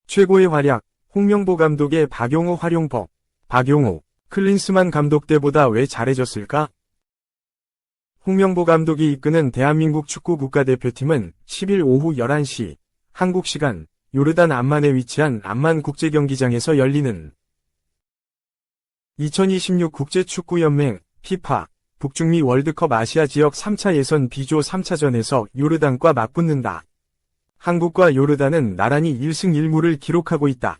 최고의 활약, 홍명보 감독의 박용우 활용법. 박용우, 클린스만 감독 때보다 왜 잘해졌을까? 홍명보 감독이 이끄는 대한민국 축구 국가대표팀은 10일 오후 11시, 한국 시간, 요르단 암만에 위치한 암만 국제경기장에서 열리는 2026 국제축구연맹 FIFA 북중미 월드컵 아시아 지역 3차 예선 B조 3차전에서 요르단과 맞붙는다. 한국과 요르단은 나란히 1승 1무를 기록하고 있다.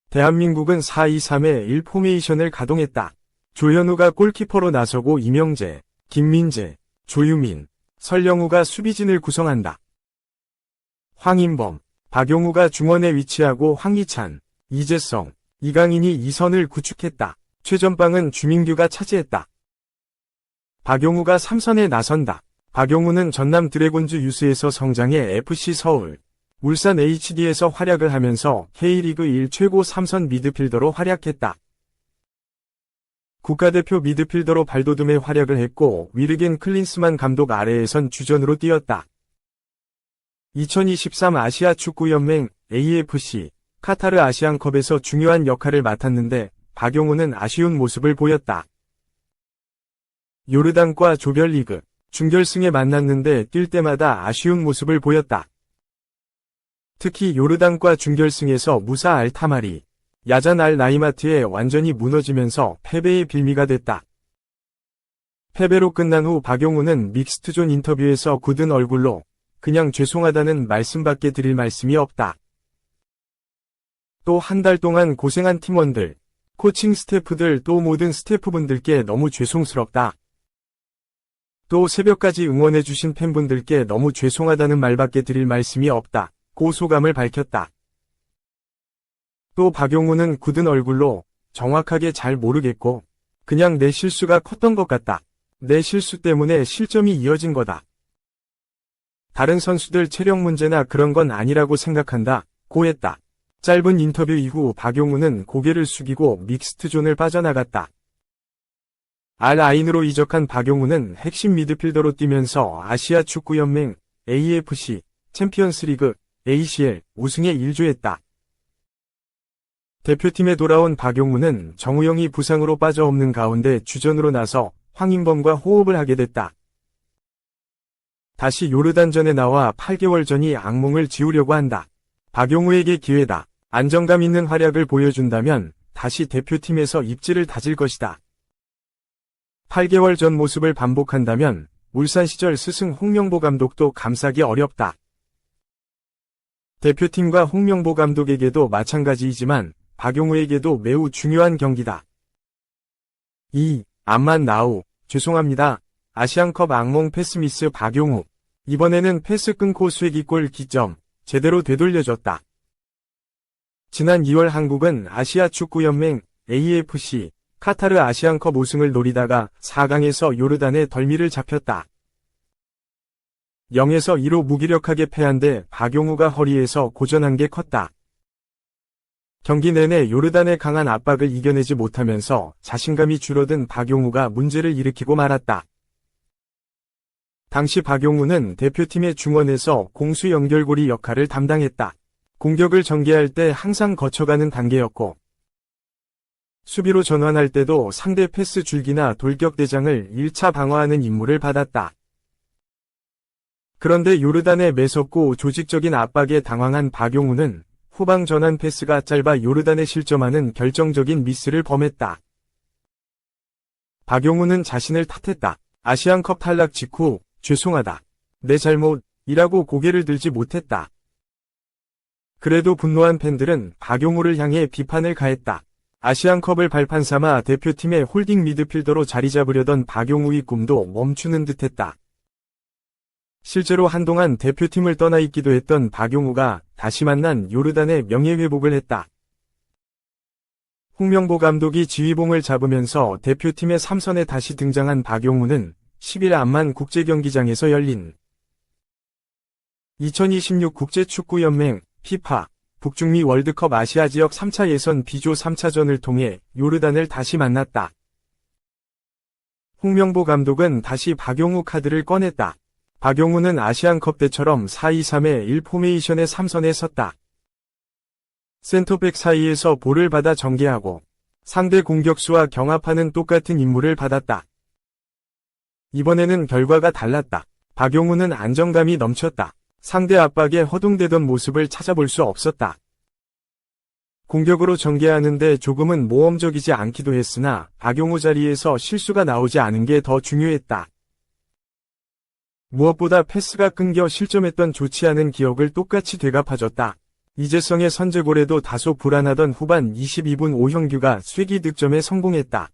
대한민국은 4-2-3의 1포메이션을 가동했다. 조현우가 골키퍼로 나서고 이명재, 김민재, 조유민, 설영우가 수비진을 구성한다. 황인범, 박용우가 중원에 위치하고 황희찬, 이재성, 이강인이 2선을 구축했다. 최전방은 주민규가 차지했다. 박용우가 3선에 나선다. 박용우는 전남 드래곤즈 유스에서 성장해 FC 서울, 울산 HD에서 활약을 하면서 K리그 1 최고 3선 미드필더로 활약했다. 국가대표 미드필더로 발돋움에 활약을 했고 위르겐 클린스만 감독 아래에선 주전으로 뛰었다. 2023 아시아 축구연맹 AFC 카타르 아시안컵에서 중요한 역할을 맡았는데 박용우는 아쉬운 모습을 보였다. 요르단과 조별리그 준결승에 만났는데 뛸 때마다 아쉬운 모습을 보였다. 특히 요르단과 준결승에서 무사 알타마리, 야잔 알 나이마트에 완전히 무너지면서 패배의 빌미가 됐다. 패배로 끝난 후 박용우는 믹스트존 인터뷰에서 굳은 얼굴로 그냥 죄송하다는 말씀밖에 드릴 말씀이 없다. 또 한 달 동안 고생한 팀원들, 코칭 스태프들 또 모든 스태프분들께 너무 죄송스럽다. 또 새벽까지 응원해주신 팬분들께 너무 죄송하다는 말밖에 드릴 말씀이 없다. 고 소감을 밝혔다. 또 박용우는 굳은 얼굴로 정확하게 잘 모르겠고 그냥 내 실수가 컸던 것 같다. 내 실수 때문에 실점이 이어진 거다. 다른 선수들 체력 문제나 그런 건 아니라고 생각한다. 고 했다. 짧은 인터뷰 이후 박용우는 고개를 숙이고 믹스트존을 빠져나갔다. 알-아인으로 이적한 박용우는 핵심 미드필더로 뛰면서 아시아 축구연맹 AFC, 챔피언스리그, ACL 우승에 일조했다. 대표팀에 돌아온 박용우는 정우영이 부상으로 빠져 없는 가운데 주전으로 나서 황인범과 호흡을 하게 됐다. 다시 요르단전에 나와 8개월 전이 악몽을 지우려고 한다. 박용우에게 기회다. 안정감 있는 활약을 보여준다면 다시 대표팀에서 입지를 다질 것이다. 8개월 전 모습을 반복한다면 울산 시절 스승 홍명보 감독도 감싸기 어렵다. 대표팀과 홍명보 감독에게도 마찬가지이지만 박용우에게도 매우 중요한 경기다. 암만 나우, 죄송합니다. 아시안컵 악몽 패스미스 박용우. 이번에는 패스 끊고 쐐기골 기점, 제대로 되돌려줬다. 지난 2월 한국은 아시아 축구연맹 AFC 카타르 아시안컵 우승을 노리다가 4강에서 요르단의 덜미를 잡혔다. 0에서 2로 무기력하게 패한 데 박용우가 허리에서 고전한 게 컸다. 경기 내내 요르단의 강한 압박을 이겨내지 못하면서 자신감이 줄어든 박용우가 문제를 일으키고 말았다. 당시 박용우는 대표팀의 중원에서 공수 연결고리 역할을 담당했다. 공격을 전개할 때 항상 거쳐가는 단계였고 수비로 전환할 때도 상대 패스 줄기나 돌격 대장을 1차 방어하는 임무를 받았다. 그런데 요르단의 매섭고 조직적인 압박에 당황한 박용우는 후방 전환 패스가 짧아 요르단에 실점하는 결정적인 미스를 범했다. 박용우는 자신을 탓했다. 아시안컵 탈락 직후 죄송하다. 내 잘못이라고 고개를 들지 못했다. 그래도 분노한 팬들은 박용우를 향해 비판을 가했다. 아시안컵을 발판 삼아 대표팀의 홀딩 미드필더로 자리 잡으려던 박용우의 꿈도 멈추는 듯했다. 실제로 한동안 대표팀을 떠나 있기도 했던 박용우가 다시 만난 요르단의 명예회복을 했다. 홍명보 감독이 지휘봉을 잡으면서 대표팀의 3선에 다시 등장한 박용우는 10일 암만 국제경기장에서 열린 2026 국제축구연맹 FIFA 북중미 월드컵 아시아 지역 3차 예선 B조 3차전을 통해 요르단을 다시 만났다. 홍명보 감독은 다시 박용우 카드를 꺼냈다. 박용우는 아시안컵 때처럼 4-2-3의 1포메이션의 3선에 섰다. 센터백 사이에서 볼을 받아 전개하고 상대 공격수와 경합하는 똑같은 임무를 받았다. 이번에는 결과가 달랐다. 박용우는 안정감이 넘쳤다. 상대 압박에 허둥대던 모습을 찾아볼 수 없었다. 공격으로 전개하는데 조금은 모험적이지 않기도 했으나 박용우 자리에서 실수가 나오지 않은 게 더 중요했다. 무엇보다 패스가 끊겨 실점했던 좋지 않은 기억을 똑같이 되갚아줬다. 이재성의 선제골에도 다소 불안하던 후반 22분 오형규가 쐐기 득점에 성공했다.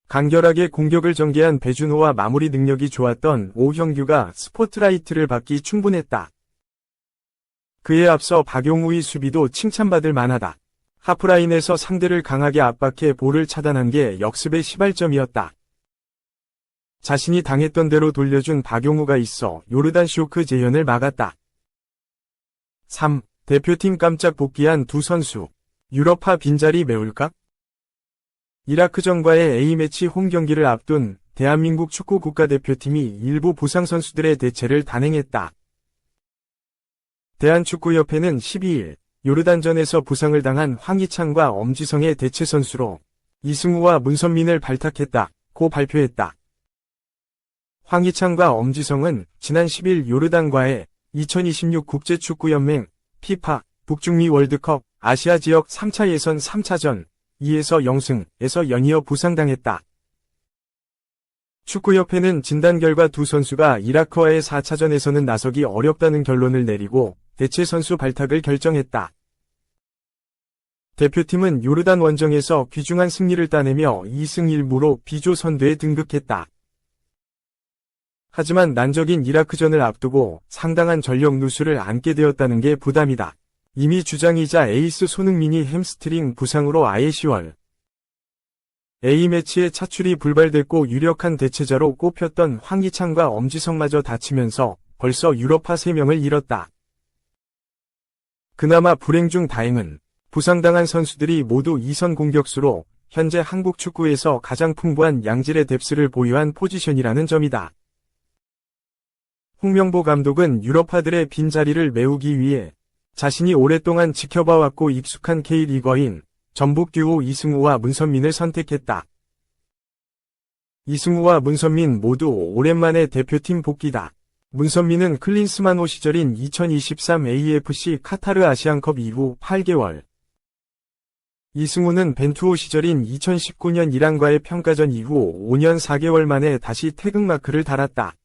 간결하게 공격을 전개한 배준호와 마무리 능력이 좋았던 오형규가 스포트라이트를 받기 충분했다. 그에 앞서 박용우의 수비도 칭찬받을 만하다. 하프라인에서 상대를 강하게 압박해 볼을 차단한 게 역습의 시발점이었다. 자신이 당했던 대로 돌려준 박용우가 있어 요르단 쇼크 재현을 막았다. 3. 대표팀 깜짝 복귀한 두 선수. 유럽파 빈자리 메울까? 이라크전과의 A매치 홈경기를 앞둔 대한민국 축구 국가대표팀이 일부 부상 선수들의 대체를 단행했다. 대한축구협회는 12일 요르단전에서 부상을 당한 황희찬과 엄지성의 대체 선수로 이승우와 문선민을 발탁했다고 발표했다. 황희찬과 엄지성은 지난 10일 요르단과의 2026 국제축구연맹 피파 북중미 월드컵 아시아 지역 3차 예선 3차전 2에서 0승에서 연이어 부상당했다. 축구협회는 진단 결과 두 선수가 이라크와의 4차전에서는 나서기 어렵다는 결론을 내리고 대체 선수 발탁을 결정했다. 대표팀은 요르단 원정에서 귀중한 승리를 따내며 2승 1무로 B조 선두에 등극했다. 하지만 난적인 이라크전을 앞두고 상당한 전력 누수를 안게 되었다는 게 부담이다. 이미 주장이자 에이스 손흥민이 햄스트링 부상으로 아예 10월 A매치에 차출이 불발됐고 유력한 대체자로 꼽혔던 황희찬과 엄지성마저 다치면서 벌써 유럽파 3명을 잃었다. 그나마 불행 중 다행은 부상당한 선수들이 모두 2선 공격수로 현재 한국 축구에서 가장 풍부한 양질의 뎁스를 보유한 포지션이라는 점이다. 홍명보 감독은 유럽파들의 빈자리를 메우기 위해 자신이 오랫동안 지켜봐왔고 익숙한 K리거인 전북 듀오 이승우와 문선민을 선택했다. 이승우와 문선민 모두 오랜만에 대표팀 복귀다. 문선민은 클린스만호 시절인 2023 AFC 카타르 아시안컵 이후 8개월. 이승우는 벤투호 시절인 2019년 이란과의 평가전 이후 5년 4개월 만에 다시 태극마크를 달았다.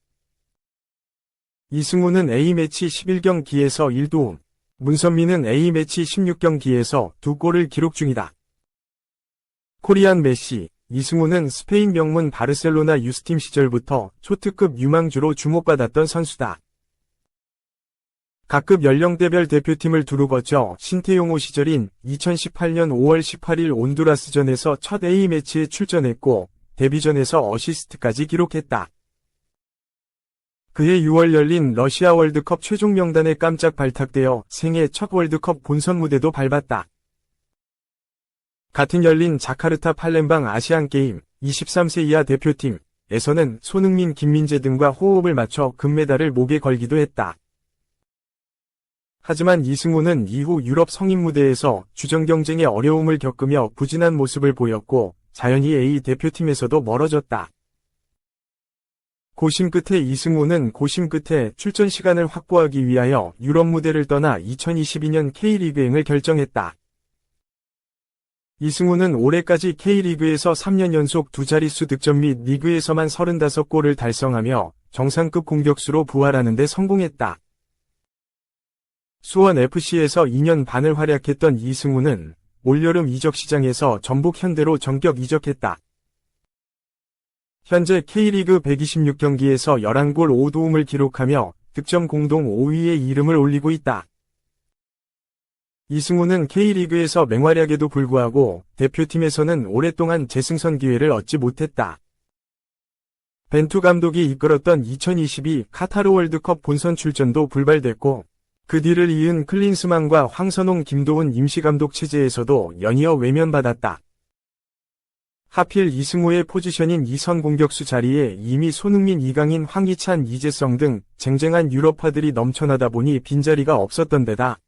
이승우는 A매치 11경기에서 1도움, 문선민은 A매치 16경기에서 2골을 기록 중이다. 코리안 메시, 이승우는 스페인 명문 바르셀로나 유스팀 시절부터 초특급 유망주로 주목받았던 선수다. 각급 연령대별 대표팀을 두루 거쳐 신태용호 시절인 2018년 5월 18일 온두라스전에서 첫 A매치에 출전했고 데뷔전에서 어시스트까지 기록했다. 그해 6월 열린 러시아 월드컵 최종 명단에 깜짝 발탁되어 생애 첫 월드컵 본선 무대도 밟았다. 같은 열린 자카르타 팔렘방 아시안게임 23세 이하 대표팀에서는 손흥민, 김민재 등과 호흡을 맞춰 금메달을 목에 걸기도 했다. 하지만 이승우는 이후 유럽 성인 무대에서 주전 경쟁에 어려움을 겪으며 부진한 모습을 보였고 자연히 A 대표팀에서도 멀어졌다. 고심 끝에 이승우는 고심 끝에 출전 시간을 확보하기 위하여 유럽 무대를 떠나 2022년 K리그행을 결정했다. 이승우는 올해까지 K리그에서 3년 연속 두 자릿수 득점 및 리그에서만 35골을 달성하며 정상급 공격수로 부활하는 데 성공했다. 수원FC에서 2년 반을 활약했던 이승우는 올여름 이적 시장에서 전북 현대로 전격 이적했다. 현재 K리그 126경기에서 11골 5도움을 기록하며 득점 공동 5위에 이름을 올리고 있다. 이승우는 K리그에서 맹활약에도 불구하고 대표팀에서는 오랫동안 재승선 기회를 얻지 못했다. 벤투 감독이 이끌었던 2022 카타르 월드컵 본선 출전도 불발됐고 그 뒤를 이은 클린스만과 황선홍, 김도훈 임시감독 체제에서도 연이어 외면받았다. 하필 이승우의 포지션인 2선 공격수 자리에 이미 손흥민, 이강인, 황희찬, 이재성 등 쟁쟁한 유럽파들이 넘쳐나다 보니 빈자리가 없었던 데다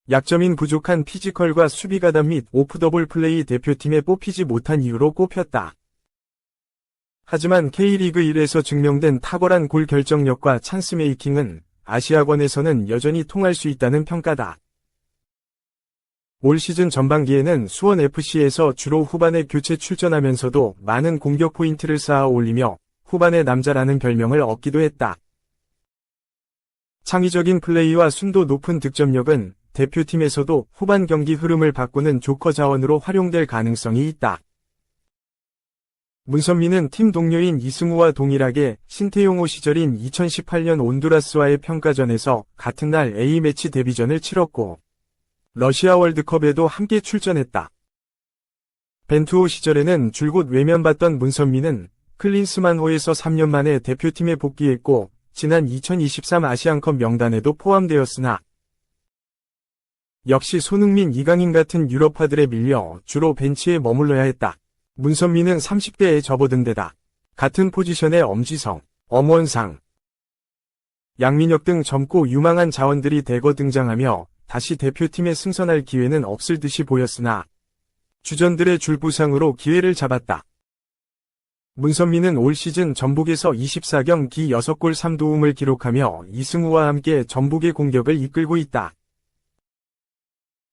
약점인 부족한 피지컬과 수비 가담 및 오프더볼 플레이 대표팀에 뽑히지 못한 이유로 꼽혔다. 하지만 K리그 1에서 증명된 탁월한 골 결정력과 찬스 메이킹은 아시아권에서는 여전히 통할 수 있다는 평가다. 올 시즌 전반기에는 수원FC에서 주로 후반에 교체 출전하면서도 많은 공격 포인트를 쌓아 올리며 후반의 남자라는 별명을 얻기도 했다. 창의적인 플레이와 순도 높은 득점력은 대표팀에서도 후반 경기 흐름을 바꾸는 조커 자원으로 활용될 가능성이 있다. 문선민은 팀 동료인 이승우와 동일하게 신태용호 시절인 2018년 온두라스와의 평가전에서 같은 날 A매치 데뷔전을 치렀고 러시아 월드컵에도 함께 출전했다. 벤투호 시절에는 줄곧 외면받던 문선민은 클린스만호에서 3년 만에 대표팀에 복귀했고 지난 2023 아시안컵 명단에도 포함되었으나 역시 손흥민, 이강인 같은 유럽파들에 밀려 주로 벤치에 머물러야 했다. 문선민은 30대에 접어든 데다 같은 포지션의 엄지성, 엄원상, 양민혁 등 젊고 유망한 자원들이 대거 등장하며 다시 대표팀에 승선할 기회는 없을 듯이 보였으나 주전들의 줄부상으로 기회를 잡았다. 문선민은 올 시즌 전북에서 24경기 6골 3도움을 기록하며 이승우와 함께 전북의 공격을 이끌고 있다.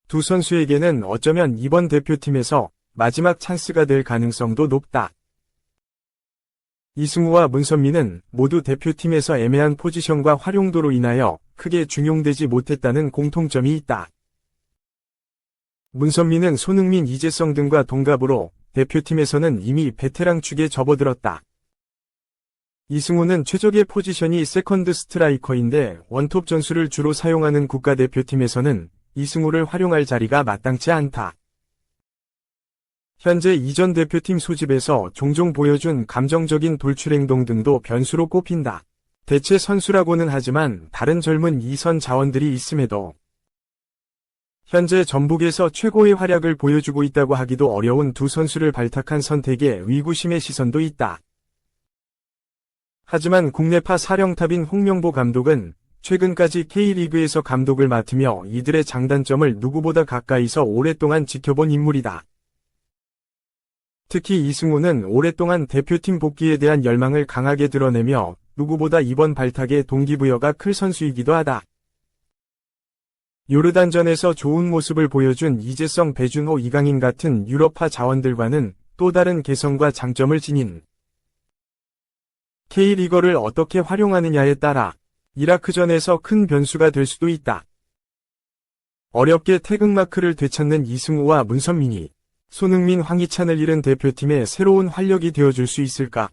두 선수에게는 어쩌면 이번 대표팀에서 마지막 찬스가 될 가능성도 높다. 이승우와 문선민은 모두 대표팀에서 애매한 포지션과 활용도로 인하여 크게 중용되지 못했다는 공통점이 있다. 문선민은 손흥민, 이재성 등과 동갑으로 대표팀에서는 이미 베테랑 축에 접어들었다. 이승우는 최적의 포지션이 세컨드 스트라이커인데 원톱 전술을 주로 사용하는 국가대표팀에서는 이승우를 활용할 자리가 마땅치 않다. 현재 이전 대표팀 소집에서 종종 보여준 감정적인 돌출 행동 등도 변수로 꼽힌다. 대체 선수라고는 하지만 다른 젊은 2선 자원들이 있음에도 현재 전북에서 최고의 활약을 보여주고 있다고 하기도 어려운 두 선수를 발탁한 선택에 의구심의 시선도 있다. 하지만 국내파 사령탑인 홍명보 감독은 최근까지 K리그에서 감독을 맡으며 이들의 장단점을 누구보다 가까이서 오랫동안 지켜본 인물이다. 특히 이승우는 오랫동안 대표팀 복귀에 대한 열망을 강하게 드러내며 누구보다 이번 발탁의 동기부여가 클 선수이기도 하다. 요르단전에서 좋은 모습을 보여준 이재성, 배준호, 이강인 같은 유럽파 자원들과는 또 다른 개성과 장점을 지닌 K리거를 어떻게 활용하느냐에 따라 이라크전에서 큰 변수가 될 수도 있다. 어렵게 태극마크를 되찾는 이승우와 문선민이 손흥민, 황희찬을 잃은 대표팀의 새로운 활력이 되어줄 수 있을까?